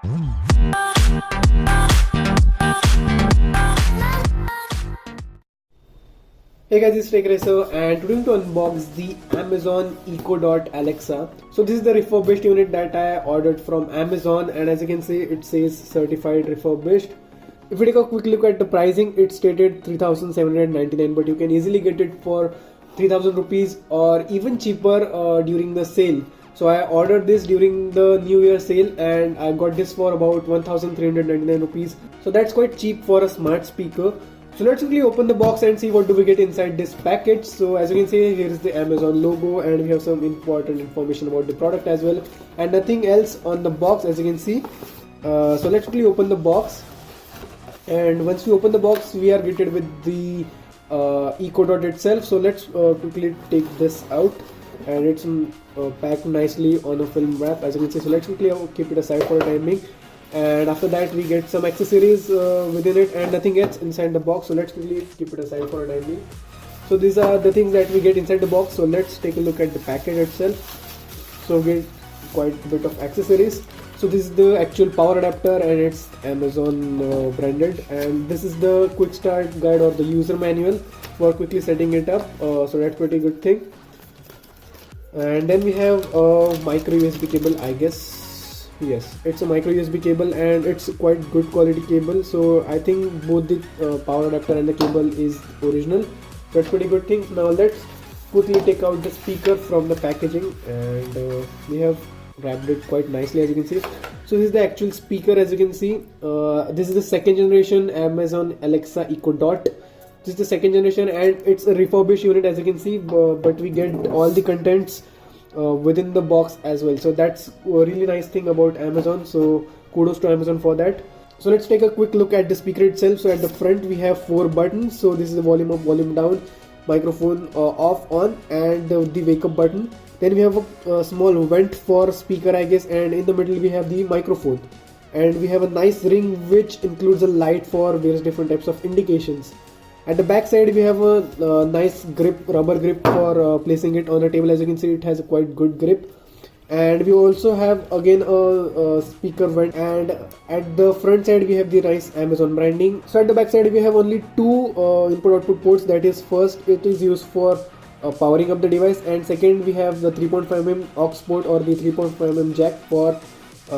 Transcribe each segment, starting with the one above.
Hey guys, it's Tech Racer and today I'm going to unbox the Amazon Echo Dot Alexa. So this is the refurbished unit that I ordered from Amazon, and as you can see it says certified refurbished. If we take a quick look at the pricing, it's stated 3,799, but you can easily get it for 3,000 rupees or even cheaper during the sale. So I ordered this during the New Year sale and I got this for about 1,399 rupees. So that's quite cheap for a smart speaker. So let's quickly open the box and see what do we get inside this package. So as you can see, here is the Amazon logo and we have some important information about the product as well, and nothing else on the box as you can see. So let's quickly open the box, and once we open the box we are greeted with the Echo Dot itself. So let's quickly take this out, and it's packed nicely on a film wrap as you can see. So let's quickly keep it aside for a time being. And after that we get some accessories within it and nothing else inside the box. So let's quickly keep it aside for a time being. So these are the things that we get inside the box. So let's take a look at the package itself. So we get quite a bit of accessories. So this is the actual power adapter and it's Amazon branded, and this is the quick start guide or the user manual for quickly setting it up. So that's pretty good thing. And then we have a micro USB cable, I guess. Yes, it's a micro USB cable and it's quite good quality cable. So I think both the power adapter and the cable is original. That's pretty good thing. Now let's quickly take out the speaker from the packaging, and we have wrapped it quite nicely as you can see. So this is the actual speaker as you can see. This is the second generation Amazon Alexa Echo Dot. This is the second generation and it's a refurbished unit as you can see, but we get all the contents within the box as well. So that's a really nice thing about Amazon, so kudos to Amazon for that. So let's take a quick look at the speaker itself. So at the front we have 4 buttons. So this is the volume up, volume down, microphone off, on, and the wake up button. Then we have a small vent for speaker I guess, and in the middle we have the microphone, and we have a nice ring which includes a light for various different types of indications. At the back side we have a nice grip, rubber grip for placing it on a table. As you can see it has a quite good grip, and we also have again a speaker vent, and at the front side we have the nice Amazon branding. So at the back side we have only 2 input output ports. That is, first it is used for powering up the device, and second we have the 3.5mm aux port or the 3.5mm jack for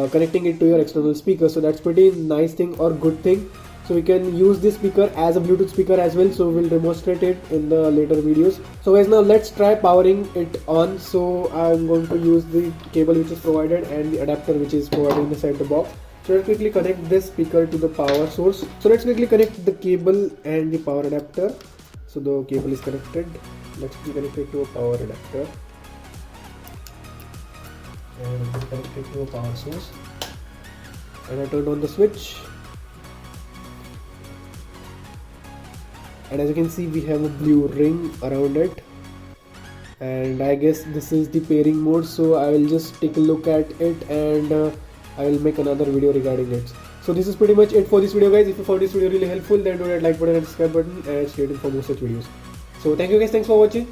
connecting it to your external speaker. So that's pretty nice thing or good thing. So we can use this speaker as a Bluetooth speaker as well, so we'll demonstrate it in the later videos. So guys, now let's try powering it on. So I'm going to use the cable which is provided and the adapter which is provided inside the box. So let's quickly connect this speaker to the power source. So let's quickly connect the cable and the power adapter. So the cable is connected. Let's quickly connect it to a power adapter, and we'll connect it to a power source, and I turned on the switch. And as you can see we have a blue ring around it, and I guess this is the pairing mode. So I will just take a look at it, and I will make another video regarding it. So this is pretty much it for this video guys. If you found this video really helpful, then do that like button and subscribe button, and stay tuned for more such videos. So thank you guys, thanks for watching.